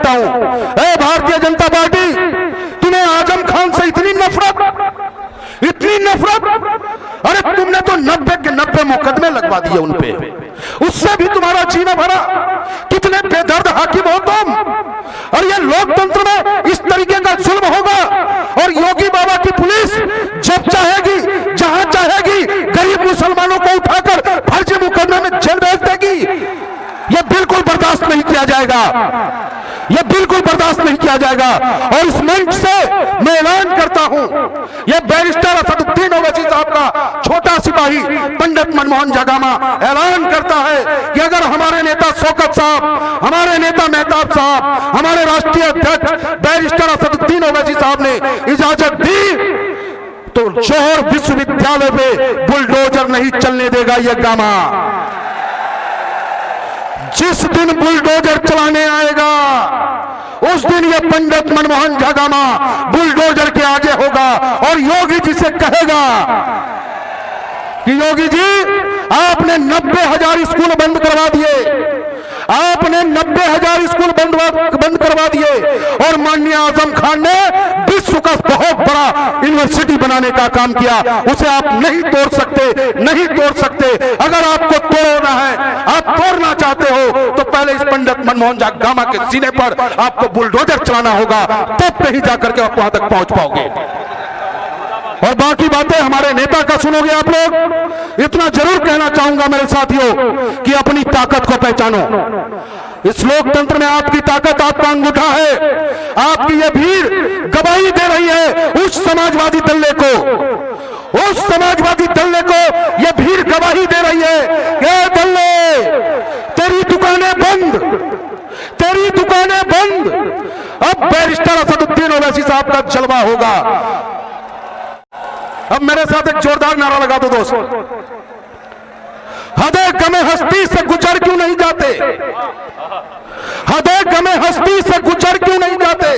चाहता हूं, ए भारतीय जनता पार्टी, तुम्हें आजम खान से इतनी नफरत, इतनी नफरत, अरे तुमने तो 90 के 90 मुकदमे लगवा दिए उन पे, उससे भी तुम्हारा जीना भरा। कितने बेदर्द हाकिम हो तुम। और ये लोकतंत्र में इस तरीके का जुल्म होगा। और योगी बाबा की पुलिस जब चाहेगी, जहां चाहेगी, गरीब मुसलमानों को उठाकर फर्जी मुकदमे में जेल भेज देगी। यह बिल्कुल बर्दाश्त नहीं किया जाएगा, यह बिल्कुल बर्दाश्त नहीं किया जाएगा। और इस मंच से मैं ऐलान करता हूं, यह बैरिस्टर असदुद्दीन ओवैसी साहब का छोटा सिपाही पंडित मनमोहन जगामा ऐलान करता है कि अगर हमारे नेता शौकत साहब, हमारे नेता मेहताब साहब, हमारे राष्ट्रीय अध्यक्ष बैरिस्टर असदुद्दीन ओवैसी साहब ने इजाजत दी तो जौहर विश्वविद्यालय पे बुलडोजर नहीं चलने देगा यह गामा। जिस दिन बुलडोजर चलाने आएगा उस दिन ये पंडित मनमोहन जगामा बुलडोजर के आगे होगा और योगी जी से कहेगा कि योगी जी आपने 90,000 स्कूल बंद करवा दिए, आपने 90,000 स्कूल बंद करवा दिए और माननीय आजम खान ने विश्व का बहुत बड़ा यूनिवर्सिटी बनाने का काम किया। उसे आप नहीं तोड़ सकते, नहीं तोड़ सकते। अगर आपको तोड़ना है, आप तोड़ना चाहते हो तो पहले इस पंडित मनमोहन जगामा के सीने पर आपको बुलडोजर चलाना होगा, तब कहीं जाकर के आप वहां तक पहुंच पाओगे। और बाकी बातें हमारे नेता का सुनोगे आप लोग। इतना जरूर कहना चाहूंगा मेरे साथियों कि अपनी ताकत को पहचानो। इस लोकतंत्र में आपकी ताकत आपका अंगूठा है। आपकी ये भीड़ गवाही दे रही है उस समाजवादी दल्ले को, उस समाजवादी दल्ले को ये भीड़ गवाही दे रही है कि दल्ले तेरी दुकानें बंद, तेरी दुकानें बंद। अब बैरिस्टर असदुद्दीन ओवैसी साहब का जलवा होगा। अब मेरे साथ एक जोरदार नारा लगा दो दोस्त, हदे गमे हस्ती से गुजर क्यों नहीं जाते, हदे गमे हस्ती से गुजर क्यों नहीं जाते,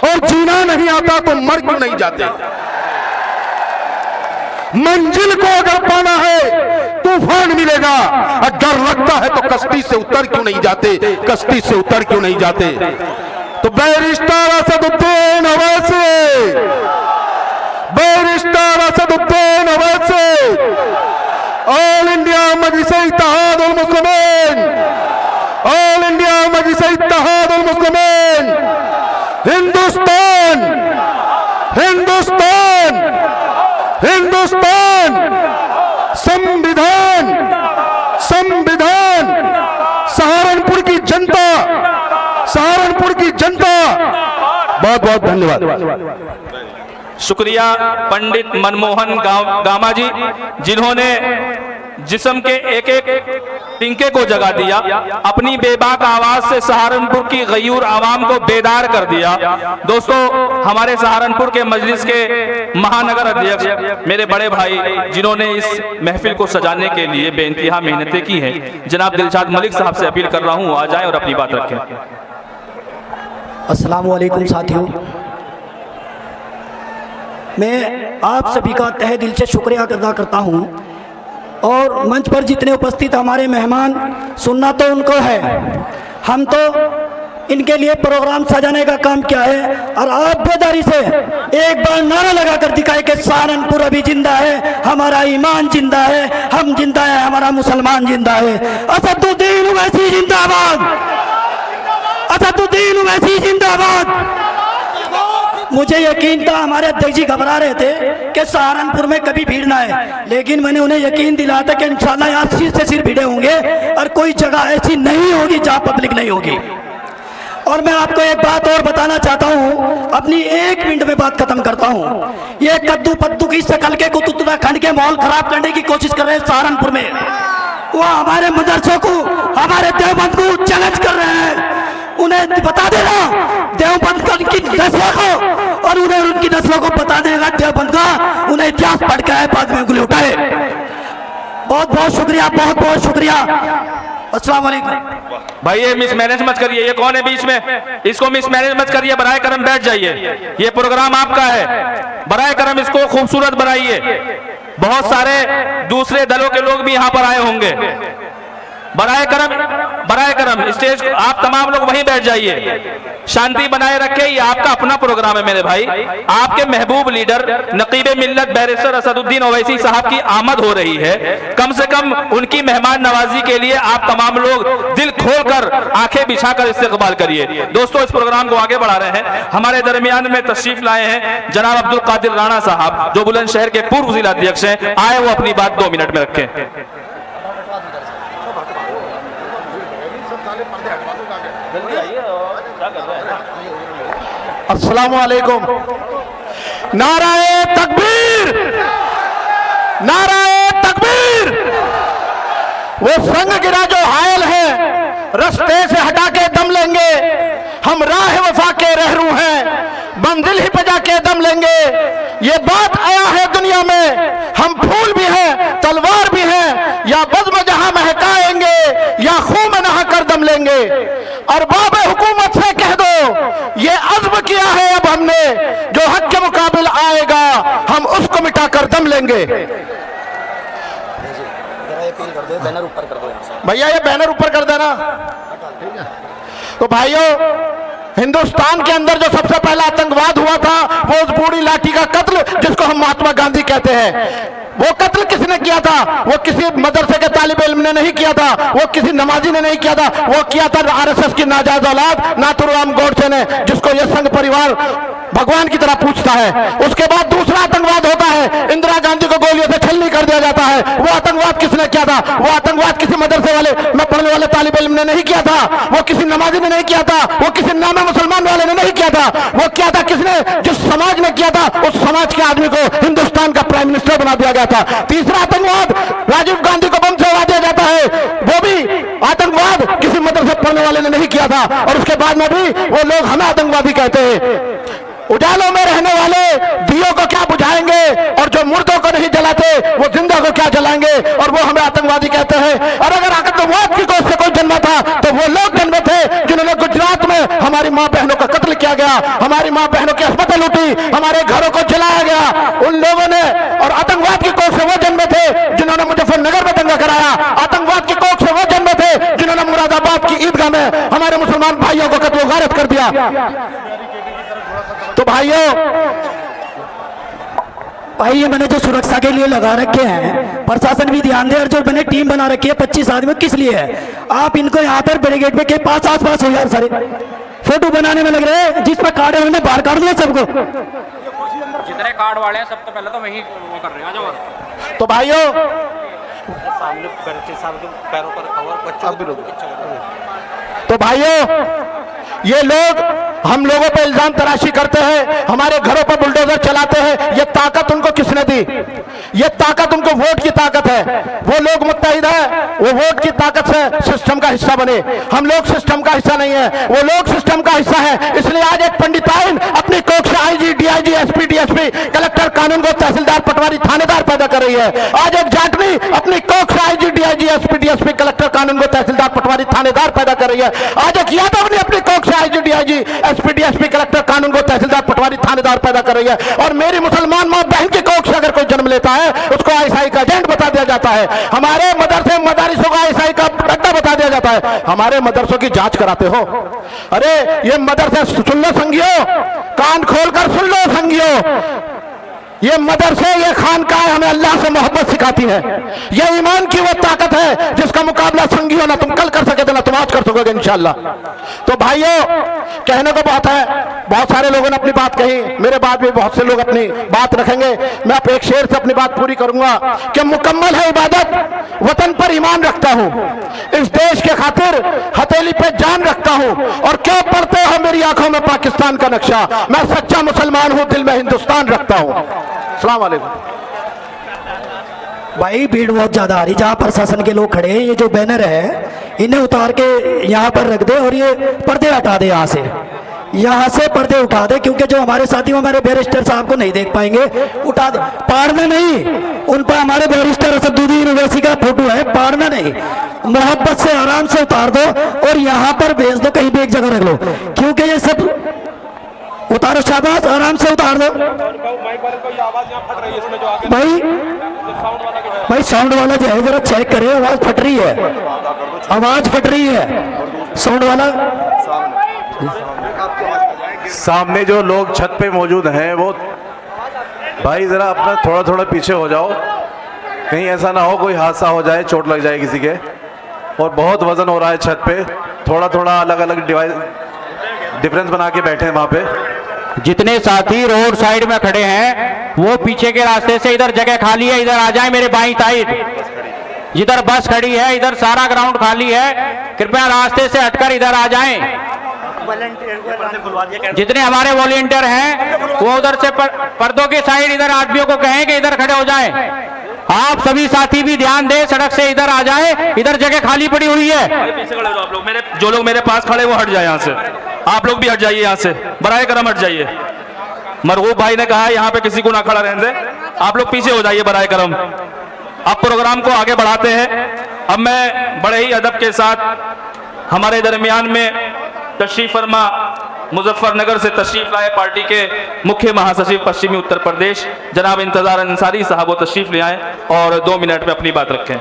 और जीना नहीं आता तो मर क्यों नहीं जाते। मंजिल को अगर पाना है तूफान मिलेगा, और डर लगता है तो कश्ती से उतर क्यों नहीं जाते, कश्ती से उतर क्यों नहीं जाते। तो barrister Asaduddin Owaisi, barrister Asaduddin Owaisi, All India Majlis-e Ittehadul Muslimeen, All India Majlis-e Ittehadul Muslimeen, Hindustan, Hindustan, Hindustan, संविधान, संविधान, सहारनपुर की जनता, सहारनपुर की जनता। बहुत बहुत धन्यवाद। शुक्रिया पंडित मनमोहन गामा जी, जिन्होंने जिस्म के एक एक टिंके को जगा दिया, अपनी बेबाक आवाज से सहारनपुर की गयूर आवाम को बेदार कर दिया। दोस्तों, हमारे सहारनपुर के मजलिस के महानगर अध्यक्ष मेरे बड़े भाई, जिन्होंने इस महफिल को सजाने के लिए बेइंतहा मेहनतें की हैं, जनाब दिलशाद मलिक साहब से अपील कर रहा हूं आ जाएं और अपनी बात रखें। अस्सलाम वालेकुम साथियों, मैं आप सभी का तहे दिल से शुक्रिया अदा करता हूं। और मंच पर जितने उपस्थित हमारे मेहमान, सुनना तो उनको है, हम तो इनके लिए प्रोग्राम सजाने का काम किया है। और आप बेदारी से एक बार नारा लगाकर दिखाए कि सहारनपुर अभी जिंदा है, हमारा ईमान जिंदा है, हम जिंदा है, हमारा मुसलमान जिंदा है। असदुद्दीन ओवैसी जिंदाबाद, असदुद्दीन ओवैसी जिंदाबाद। मुझे यकीन था, हमारे अध्यक्ष जी घबरा रहे थे कि सहारनपुर में कभी भीड़ ना है, लेकिन मैंने उन्हें यकीन दिलाया था कि इंशाल्लाह यहाँ सिर से सिर भिड़े होंगे और कोई जगह ऐसी नहीं होगी जहाँ पब्लिक नहीं होगी। और मैं आपको एक बात और बताना चाहता हूँ, अपनी 1 मिनट में बात खत्म करता हूँ। ये कद्दू पद्दू की शकल के कुछ उत्तराखंड के माहौल खराब करने की कोशिश कर रहे हैं सहारनपुर में। वो हमारे मदरसों को, हमारे देवबंद को चैलेंज कर रहे हैं। उन्हें बता देना देवबंद की नस्लों को, और उन्हें उनकी नस्लों को बता देगा देवबंद का, उन्हें इतिहास पढ़ के आए, बाद में उंगली उठाए। बहुत बहुत शुक्रिया, बहुत बहुत शुक्रिया। अस्सलाम वालेकुम। भाई ये मिस मैनेज मत करिए, ये कौन है बीच में, इसको मिस मैनेज मत करिए, बराए करम बैठ जाइए, ये प्रोग्राम आपका है, बराए करम इसको खूबसूरत बनाइए। बहुत सारे दूसरे दलों के लोग भी यहाँ पर आए होंगे, बराए करम स्टेज आप तमाम लोग वहीं बैठ जाइए, शांति बनाए रखे। ये आपका अपना प्रोग्राम है मेरे भाई। आपके महबूब लीडर नकीब मिल्लत बैरिस्टर असदुद्दीन ओवैसी साहब की आमद हो रही है, कम से कम उनकी मेहमान नवाजी के लिए आप तमाम लोग दिल खोलकर आंखें बिछाकर इस्तेकबाल करिए। दोस्तों, इस प्रोग्राम को आगे बढ़ा रहे हैं, हमारे दरमियान में तशरीफ लाए हैं जनाब अब्दुल कादिर राणा साहब, जो बुलंदशहर के पूर्व जिलाध्यक्ष हैं। आए वो अपनी बात 2 मिनट में रखें। अस्सलाम वालेकुम। नाराए तकबीर, नाराए तकबीर। वो संग गिरा जो हायल है, रास्ते से हटा के दम लेंगे। हम राह वफा के रहरू हैं, मंजिल ही पे जाके दम लेंगे। ये बात आया है दुनिया में, हम फूल भी हैं तलवार भी हैं, या बज़्म जहां महकाएंगे या खून में नहा कर दम लेंगे। अरबाब हुकूमत से कह दो ये अज़्म किया है अब हमने, जो हक के मुकाबिल आएगा हम उसको मिटाकर दम लेंगे। भैया ये बैनर ऊपर कर देना। तो भाइयों, हिंदुस्तान के अंदर जो सबसे पहला आतंकवाद हुआ था वो उस बूढ़ी लाठी का कत्ल, जिसको हम महात्मा गांधी कहते हैं। वो कत्ल किसने किया था? वो किसी मदरसे के तालिब इल्म ने नहीं किया था, वो किसी नमाजी ने नहीं किया था, वो किया था आरएसएस की नाजायज औलाद नाथुराम गोडसे ने, जिसको ये संघ परिवार भगवान की तरह पूछता है। उसके बाद दूसरा आतंकवाद होता है, इंदिरा गांधी को गोलियों से छलनी कर दिया जाता है। वो आतंकवाद किसने किया था? वो आतंकवाद किसी मदरसे वाले में पढ़ने वाले तालिब इल्म ने नहीं किया था, वो किसी नमाजी ने नहीं किया था, वो किसी नामे मुसलमान वाले ने नहीं किया था। वो किया था किसने? जिस समाज ने किया था उस समाज के आदमी को हिंदुस्तान का प्राइम मिनिस्टर बना दिया गया था। तीसरा आतंकवाद, राजीव गांधी को बम से उड़ा दिया जाता है, वो भी आतंकवाद किसी मदरसे पढ़ने वाले ने नहीं किया था। और उसके बाद में भी वो लोग हमें आतंकवादी कहते हैं। उजालों में रहने वाले दियों को क्या बुझाएंगे, और जो मुर्दों को नहीं जलाते वो जिंदा को क्या जलाएंगे, और वो हमें आतंकवादी कहते हैं। और अगर आतंकवाद की गोद से कोई जन्मा था तो वो लोग जन्मे थे जिन्होंने गुजरात में हमारी माँ बहनों का कत्ल किया गया, हमारी माँ बहनों की अस्पताल लूटी, हमारे घरों को जलाया गया। उन लोगों ने, और आतंकवाद की कोख से वो जन्मे थे जिन्होंने मुजफ्फरनगर में दंगा कराया, आतंकवाद की कोख से वो जन्मे थे जिन्होंने मुरादाबाद की ईदगाह में हमारे मुसलमान भाइयों को कत्ल गारत कर दिया। तो भाइयों, भाई ये मैंने जो सुरक्षा के लिए लगा रखे हैं, प्रशासन भी ध्यान दे। और जो मैंने टीम बना रखी है 25 आदमी, किस लिए है? आप इनको यहाँ पर बैरिकेड पे के पास आसपास हो यार, सारे फोटो बनाने में लग रहे हैं। जिस पर कार्ड है उन्हें बाहर काट दिया सबको। जितने कार्ड वाले हैं सबसे पहले तो वही वो कर रहे हैं। जो तो भाइयों, सामने पैरों पर कवर बच्चों। तो भाइयों, ये लोग हम लोगों पर इल्जाम तराशी करते हैं, हमारे घरों पर बुलडोजर चलाते हैं। ये ताकत उनको किसने दी? ये ताकत उनको वोट की ताकत है। वो लोग मुत्तहिद है, वो वोट की ताकत से सिस्टम का हिस्सा बने। हम लोग सिस्टम का हिस्सा नहीं है, वो लोग सिस्टम का हिस्सा है। इसलिए आज एक पंडिताइन अपनी कोख से IG, DIG, SP, DSP, collector, कानूनगो, तहसीलदार, पटवारी, थानेदार पैदा कर रही है। आज एक जाटनी अपनी कोख से IG, DIG, SP, DSP, collector, कानूनगो, तहसीलदार, पटवारी, थानेदार पैदा कर रही है। आज एक यादव ने अपनी कोख से IG, DIG, SP, DSP, collector, कानूनगो, तहसीलदार, पटवारी, थानेदार पैदा कर रही है। और मेरी मुसलमान मां बहन की कोख से अगर कोई जन्म लेता है उसको आईएसआई का एजेंट बता दिया जाता है। हमारे मदरसे मदारिसों को आईएसआई का अड्डा बता दिया जाता है। हमारे मदरसों की जांच कराते हो? अरे ये मदरसे सुन लो संगियो, कान खोलकर सुन लो संगियो, ये मदरसे, ये खानकाह हमें अल्लाह से मोहब्बत सिखाती है। ये ईमान की वो ताकत है जिसका मुकाबला संगियों ना तुम कल कर सके थे ना तुम आज कर सकोगे इंशाअल्लाह। तो भाइयों, कहने को बहुत है, बहुत सारे लोगों ने अपनी बात कही, मेरे बाद भी बहुत से लोग अपनी बात रखेंगे। मैं अब एक शेर से अपनी बात पूरी करूंगा कि मुकम्मल है इबादत, वतन पर ईमान रखता हूं, इस देश के खातिर हथेली पे जान रखता हूं, और क्यों पढ़ते हो मेरी आंखों में पाकिस्तान का नक्शा, मैं सच्चा मुसलमान हूं, दिल में हिंदुस्तान रखता हूं। अस्सलाम वालेकुम। भाई भीड़ बहुत ज्यादा आ रही, जहाँ प्रशासन के लोग खड़े हैं, ये जो बैनर है इन्हें उतार के यहाँ पर रख दे, और ये पर्दे हटा दे, यहाँ से पर्दे उठा दे, क्योंकि जो हमारे साथी हमारे बैरिस्टर साहब को नहीं देख पाएंगे। उठा दे, पाड़ना नहीं, उन पर हमारे बैरिस्टर असदुद्दीन ओवैसी का फोटो है, पाड़ना नहीं, मोहब्बत से आराम से उतार दो और यहाँ पर भेज दो, कहीं भी एक जगह रख लो, क्योंकि ये सब उतारो, शाबाश, आराम से उतार दो। भाई साउंड वाला जो है जरा चेक करे, आवाज फट रही है। आवाज फट रही है साउंड वाला। सामने जो लोग छत पे मौजूद हैं वो भाई जरा अपना थोड़ा थोड़ा पीछे हो जाओ, कहीं ऐसा ना हो कोई हादसा हो जाए, चोट लग जाए किसी के। और बहुत वजन हो रहा है छत पे, थोड़ा थोड़ा अलग अलग डिफरेंस बना के बैठे हैं वहां पे। जितने साथी रोड साइड में खड़े हैं वो पीछे के रास्ते से, इधर जगह खाली है, इधर आ जाएं मेरे बाईं साइड। जिधर बस खड़ी है इधर सारा ग्राउंड खाली है, कृपया रास्ते से हटकर इधर आ जाएं। जितने हमारे वॉलेंटियर हैं वो उधर से पर्दों के साइड इधर आदमियों को कहें कि इधर खड़े हो जाएं। आप सभी साथी भी ध्यान दें, सड़क से इधर आ जाएं, इधर जगह खाली पड़ी हुई है। पीछे खड़े हो जाओ आप लोग, जो लोग मेरे पास खड़े वो हट जाए यहाँ से। आप लोग भी हट जाइए यहाँ से, बराए करम हट जाइए। मरगूब भाई ने कहा है यहाँ पे किसी को ना खड़ा रहने दे, आप लोग पीछे हो जाइए बराए करम। अब प्रोग्राम को आगे बढ़ाते हैं। अब मैं बड़े ही अदब के साथ हमारे दरमियान में तशरीफ फरमा मुजफ्फरनगर से तशरीफ लाए पार्टी के मुख्य महासचिव पश्चिमी उत्तर प्रदेश जनाब इंतजार अंसारी साहब वो तशरीफ ले आए और 2 मिनट में अपनी बात रखें।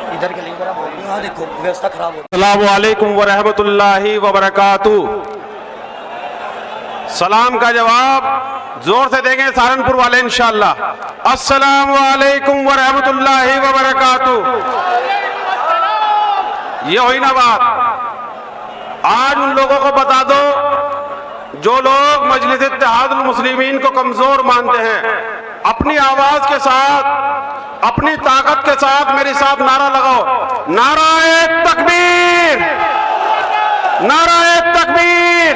इधर के लिए जरा बोलिए, हाँ देखो व्यवस्था खराब हो। अस्सलामु अलैकुम व रहमतुल्लाहि व बरकातुहू। सलाम का जवाब जोर से देंगे सहारनपुर वाले इंशाअल्लाह। अस्सलामु अलैकुम व रहमतुल्लाहि व बरकातुहू। ये हुई ना बात। आज उन लोगों को बता दो जो लोग मजलिस इत्तेहादुल मुस्लिमीन को कमजोर मानते हैं, अपनी आवाज के साथ, अपनी ताकत के साथ मेरे साथ नारा लगाओ, नाराए तकबीर, नाराए तकबीर।